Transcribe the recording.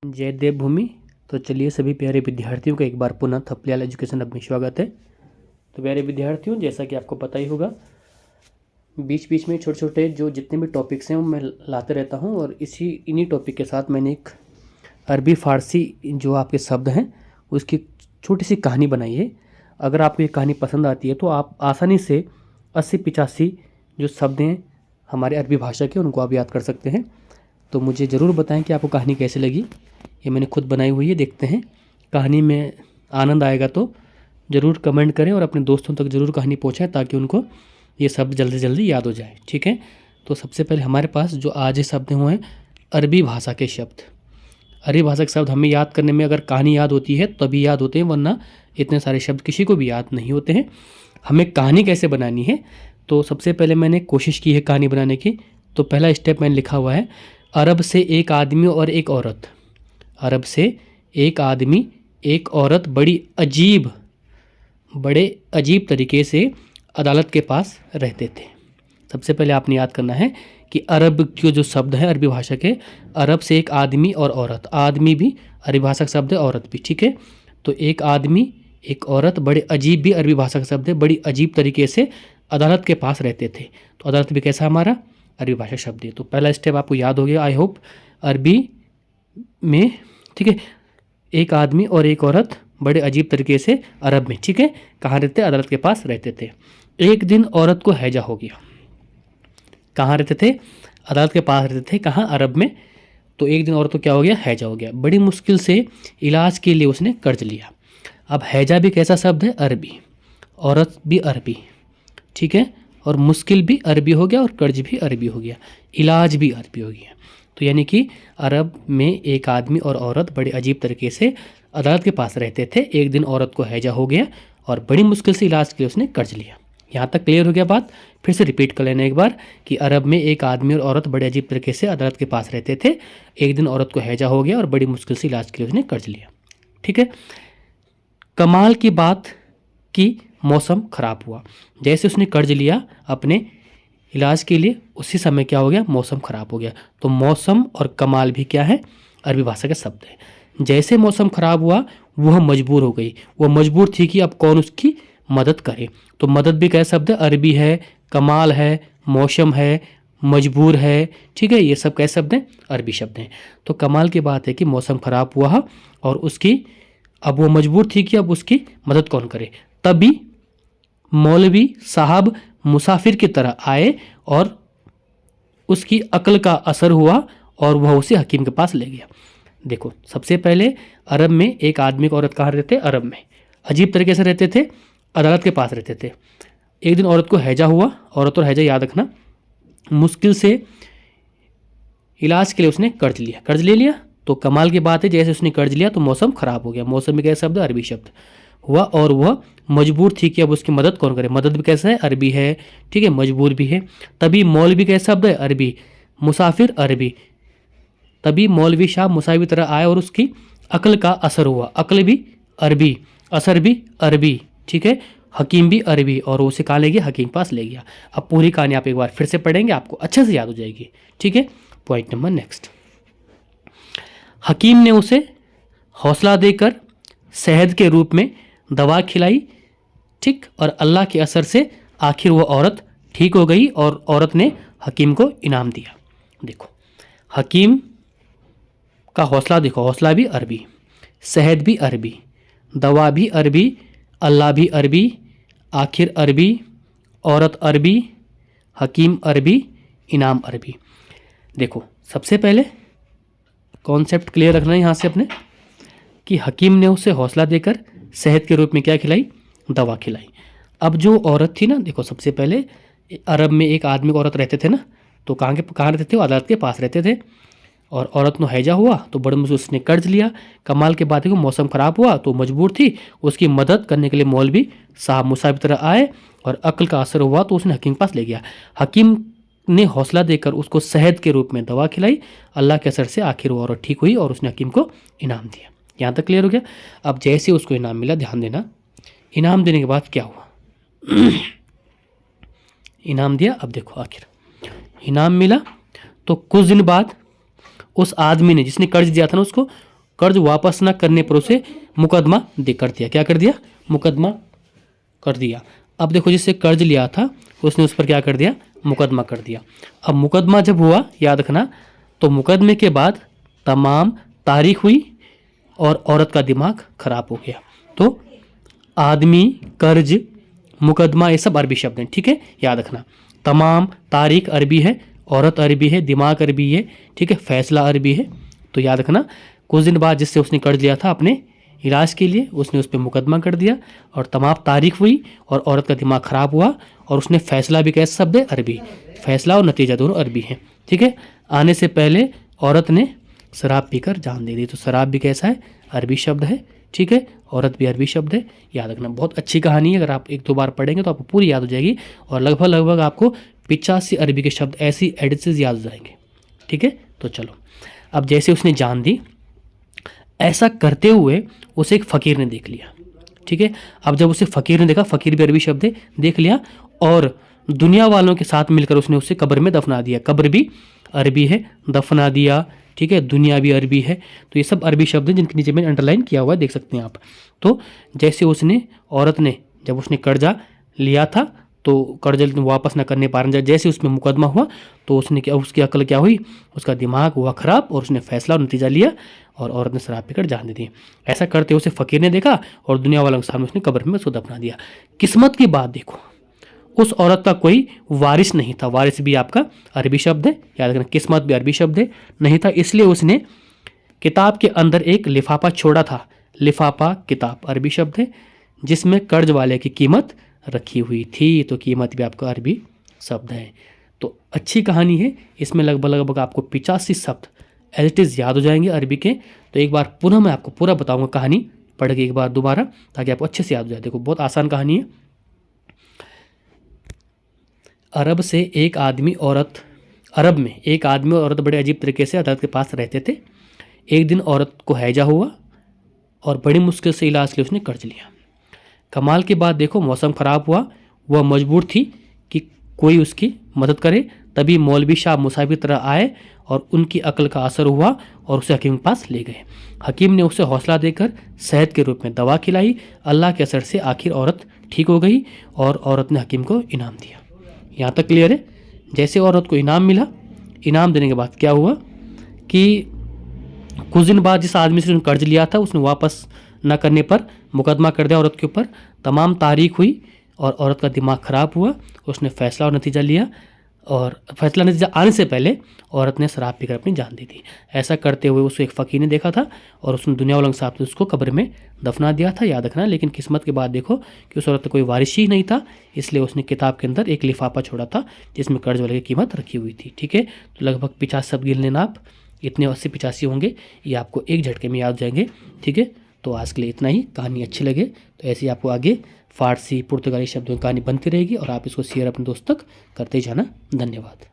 जय देवभूमि। तो चलिए सभी प्यारे विद्यार्थियों का एक बार पुनः थपलियाल एजुकेशन हब में स्वागत है। तो प्यारे विद्यार्थियों, जैसा कि आपको पता ही होगा, बीच बीच में छोटे छोटे जो जितने भी टॉपिक्स हैं वो मैं लाते रहता हूं, और इन्हीं टॉपिक के साथ मैंने एक अरबी फ़ारसी जो आपके शब्द हैं उसकी छोटी सी कहानी बनाई है। अगर आपको ये कहानी पसंद आती है तो आप आसानी से 80-85 जो शब्द हैं हमारे अरबी भाषा के उनको आप याद कर सकते हैं। तो मुझे ज़रूर बताएं कि आपको कहानी कैसे लगी। ये मैंने खुद बनाई हुई है, देखते हैं कहानी में आनंद आएगा तो ज़रूर कमेंट करें और अपने दोस्तों तक ज़रूर कहानी पहुंचाएं ताकि उनको ये शब्द जल्दी जल्दी याद हो जाए। ठीक है, तो सबसे पहले हमारे पास जो आज ये शब्द हुए हैं अरबी भाषा के शब्द। अरबी भाषा के शब्द हमें याद करने में अगर कहानी याद होती है तभी याद होते हैं, वरना इतने सारे शब्द किसी को भी याद नहीं होते हैं। हमें कहानी कैसे बनानी है, तो सबसे पहले मैंने कोशिश की है कहानी बनाने की। तो पहला स्टेप मैंने लिखा हुआ है, अरब से एक आदमी और एक औरत। अरब से एक आदमी एक औरत बड़े अजीब तरीके से अदालत के पास रहते थे। सबसे पहले आपने याद करना है कि अरब के जो शब्द है अरबी भाषा के, अरब से एक आदमी और औरत, आदमी भी अरबी भाषा का शब्द है, औरत भी। ठीक है, तो एक आदमी एक औरत बड़े अजीब भी अरबी भाषा का शब्द है, बड़ी अजीब तरीके से अदालत के पास रहते थे। तो अदालत भी कैसा हमारा अरबी भाषा शब्द है। तो पहला स्टेप आपको याद हो गया आई होप। अरबी में, ठीक है, एक आदमी और एक औरत बड़े अजीब तरीके से अरब में, ठीक है, कहाँ रहते, अदालत के पास रहते थे। एक दिन औरत को हैजा हो गया। कहाँ रहते थे, अदालत के पास रहते थे, कहाँ, अरब में। तो एक दिन औरत को क्या हो गया, हैजा हो गया। बड़ी मुश्किल से इलाज के लिए उसने कर्ज लिया। अब हैजा भी कैसा शब्द है, अरबी, औरत भी अरबी, ठीक है, और मुश्किल भी अरबी हो गया और कर्ज भी अरबी हो गया, इलाज भी अरबी हो गया। तो यानी कि अरब में एक आदमी और औरत बड़े अजीब तरीके से अदालत के पास रहते थे। एक दिन औरत को हैजा हो गया और बड़ी मुश्किल से इलाज के लिए उसने कर्ज लिया। यहाँ तक क्लियर हो गया बात। फिर से रिपीट कर लेना एक बार कि अरब में एक आदमी और औरत बड़े अजीब तरीके से अदालत के पास रहते थे। एक दिन औरत को हैजा हो गया और बड़ी मुश्किल से इलाज के लिए उसने कर्ज लिया। ठीक है, कमाल की बात कि मौसम ख़राब हुआ। जैसे उसने कर्ज लिया अपने इलाज के लिए, उसी समय क्या हो गया, मौसम ख़राब हो गया। तो मौसम और कमाल भी क्या है, अरबी भाषा के शब्द है। जैसे मौसम ख़राब हुआ वह मजबूर हो गई। वह मजबूर थी कि अब कौन उसकी मदद करे। तो मदद भी क्या शब्द है, अरबी है, कमाल है, मौसम है, मजबूर है, ठीक है, ये सब कैसे शब्द हैं, अरबी शब्द हैं। तो कमाल की बात है कि मौसम ख़राब हुआ और उसकी, अब वो मजबूर थी कि अब उसकी मदद कौन करे। तभी मौलवी साहब मुसाफिर की तरह आए और उसकी अक्ल का असर हुआ और वह उसे हकीम के पास ले गया। देखो, सबसे पहले अरब में एक आदमी को औरत कहाँ रहते थे, अरब में अजीब तरीके से रहते थे, अदालत के पास रहते थे। एक दिन औरत को हैजा हुआ, औरत और हैजा याद रखना, मुश्किल से इलाज के लिए उसने कर्ज लिया, कर्ज ले लिया। तो कमाल की बात है, जैसे उसने कर्ज लिया तो मौसम ख़राब हो गया। मौसम में कैसा शब्द, अरबी शब्द हुआ, और वह मजबूर थी कि अब उसकी मदद कौन करे। मदद भी कैसा है, अरबी है, ठीक है, मजबूर भी है। तभी मौलवी कैसा शब्द है, अरबी, मुसाफिर अरबी। तभी मौलवी साहब मुसाफिर की तरह आए और उसकी अक्ल का असर हुआ। अक्ल भी अरबी, असर भी अरबी, ठीक है, हकीम भी अरबी, और उसे कहाँ ले गया, हकीम पास ले गया। अब पूरी कहानी आप एक बार फिर से पढ़ेंगे, आपको अच्छे से याद हो जाएगी। ठीक है, पॉइंट नंबर नेक्स्ट। हकीम ने उसे हौसला देकर शहद के रूप में दवा खिलाई, ठीक, और अल्लाह के असर से आखिर वो औरत ठीक हो गई और औरत ने हकीम को इनाम दिया। देखो, हकीम का हौसला देखो, हौसला भी अरबी, शहद भी अरबी, दवा भी अरबी, अल्लाह भी अरबी, आखिर अरबी, औरत अरबी, हकीम अरबी, इनाम अरबी। देखो, सबसे पहले कॉन्सेप्ट क्लियर रखना है यहाँ से अपने कि हकीम ने उसे हौसला देकर शहद के रूप में क्या खिलाई, दवा खिलाई। अब जो औरत थी ना, देखो, सबसे पहले अरब में एक आदमी और औरत रहते थे ना, तो कहाँ रहते थे, वो अदालत के पास रहते थे। और औरत को हैजा हुआ तो बड़े मुश्किल उसने कर्ज लिया। कमाल की बात है कि मौसम ख़राब हुआ तो मजबूर थी, उसकी मदद करने के लिए मौलवी साहब मुसाफिर की तरह आए और अक्ल का असर हुआ तो उसने हकीम के पास ले गया। हकीम ने हौसला देकर उसको शहद के रूप में दवा खिलाई, अल्लाह के असर से आखिर वो औरत ठीक हुई और उसने हकीम को इनाम दिया। यहाँ तक क्लियर हो गया। अब जैसे उसको इनाम मिला, ध्यान देना, इनाम देने के बाद क्या हुआ, इनाम दिया। अब देखो, आखिर इनाम मिला तो कुछ दिन बाद उस आदमी ने, जिसने कर्ज दिया था ना उसको, कर्ज वापस न करने पर उसे मुकदमा कर दिया। क्या कर दिया? मुकदमा कर दिया। अब देखो, जिससे कर्ज लिया था उसने उस पर क्या कर दिया? मुकदमा कर दिया। अब मुकदमा जब हुआ, याद रखना, तो मुकदमे के बाद तमाम तारीख हुई और औरत का दिमाग खराब हो गया। तो आदमी, कर्ज, मुकदमा, ये सब अरबी शब्द हैं, ठीक है, याद रखना। तमाम, तारीख अरबी है, औरत अरबी है, दिमाग अरबी है, ठीक है, फैसला अरबी है। तो याद रखना, कुछ दिन बाद जिससे उसने कर्ज लिया था अपने इलाज के लिए, उसने उस पर मुकदमा कर दिया और तमाम तारीख हुई और औरत का दिमाग खराब हुआ और उसने फैसला भी, कैसा शब्द है? अरबी। फैसला और नतीजा दोनों अरबी हैं, ठीक है। आने से पहले औरत ने शराब पीकर जान दे दी। तो शराब भी कैसा है? अरबी शब्द है, ठीक है। औरत भी अरबी शब्द है, याद रखना। बहुत अच्छी कहानी है, अगर आप 1-2 बार पढ़ेंगे तो आपको पूरी याद हो जाएगी और लगभग आपको 85 अरबी के शब्द ऐसी एडिसेस याद हो जाएंगे, ठीक है। तो चलो, अब जैसे उसने जान दी, ऐसा करते हुए उसे एक फ़कीर ने देख लिया, ठीक है। अब जब उसे फ़कीर ने देखा, फ़कीर भी अरबी शब्द है, देख लिया, और दुनिया वालों के साथ मिलकर उसने उसे कब्र में दफना दिया। कब्र भी अरबी है, दफना दिया, ठीक है, दुनिया भी अरबी है। तो ये सब अरबी शब्द हैं जिनके नीचे मैंने अंडरलाइन किया हुआ है, देख सकते हैं आप। तो जैसे उसने, औरत ने, जब उसने कर्जा लिया था तो कर्ज वापस न करने पा रहे, जैसे उसमें मुकदमा हुआ तो उसने क्या, उसकी अकल क्या हुई? उसका दिमाग हुआ खराब और उसने फैसला और नतीजा लिया और औरत ने शराब पीकर जान दे दी। ऐसा करते उसे फ़कीर ने देखा और दुनिया वालों के सामने उसने कब्र में उसको दफना दिया। किस्मत की बात देखो, उस औरत का कोई वारिस नहीं था। वारिस भी आपका अरबी शब्द है, याद रखना। किस्मत भी अरबी शब्द है, नहीं था, इसलिए उसने किताब के अंदर एक लिफाफा छोड़ा था। लिफाफा, किताब अरबी शब्द है, जिसमें कर्ज वाले की कीमत रखी हुई थी। तो कीमत भी आपका अरबी शब्द है। तो अच्छी कहानी है, इसमें लगभग आपको 85 शब्द एज इट इज़ याद हो जाएंगे अरबी के। तो एक बार पुनः मैं आपको पूरा बताऊंगा कहानी पढ़ के एक बार दोबारा, ताकि आपको अच्छे से याद हो जाए। देखो, बहुत आसान कहानी है। अरब में एक आदमी और औरत बड़े अजीब तरीके से अदालत के पास रहते थे। एक दिन औरत को हैजा हुआ और बड़ी मुश्किल से इलाज के लिए उसने कर्ज लिया। कमाल की बात देखो, मौसम ख़राब हुआ, वह मजबूर थी कि कोई उसकी मदद करे। तभी मौलवी शाह मुसाफिर तरह आए और उनकी अकल का असर हुआ और उसे हकीम के पास ले गए। हकीम ने उसे हौसला देकर शहद के रूप में दवा खिलाई। अल्लाह के असर से आखिर औरत ठीक हो गई और औरत ने हकीम को इनाम दिया। यहाँ तक क्लियर है? जैसे औरत को इनाम मिला, इनाम देने के बाद क्या हुआ कि कुछ दिन बाद जिस आदमी से उसने कर्ज लिया था उसने वापस न करने पर मुकदमा कर दिया औरत के ऊपर। तमाम तारीख हुई और औरत का दिमाग ख़राब हुआ। उसने फैसला और नतीजा लिया और फैसला नतीजा आने से पहले औरत ने शराब पीकर अपनी जान दे दी। ऐसा करते हुए उसको एक फ़कीर ने देखा था और उसने दुनिया वालों के साथ उसको कब्र में दफना दिया था, याद रखना। लेकिन किस्मत की बात देखो कि उस औरत का कोई वारिस ही नहीं था, इसलिए उसने किताब के अंदर एक लिफाफा छोड़ा था जिसमें कर्ज वाले की कीमत रखी हुई थी, ठीक है। तो लगभग 50 शब्द गिन लेना आप, इतने 80-85 होंगे, ये आपको एक झटके में याद हो जाएंगे, ठीक है। तो आज के लिए इतना ही। कहानी अच्छी लगे तो ऐसे ही आपको आगे फ़ारसी, पुर्तगाली शब्दों की कहानी बनती रहेगी और आप इसको शेयर अपने दोस्त तक करते जाना। धन्यवाद।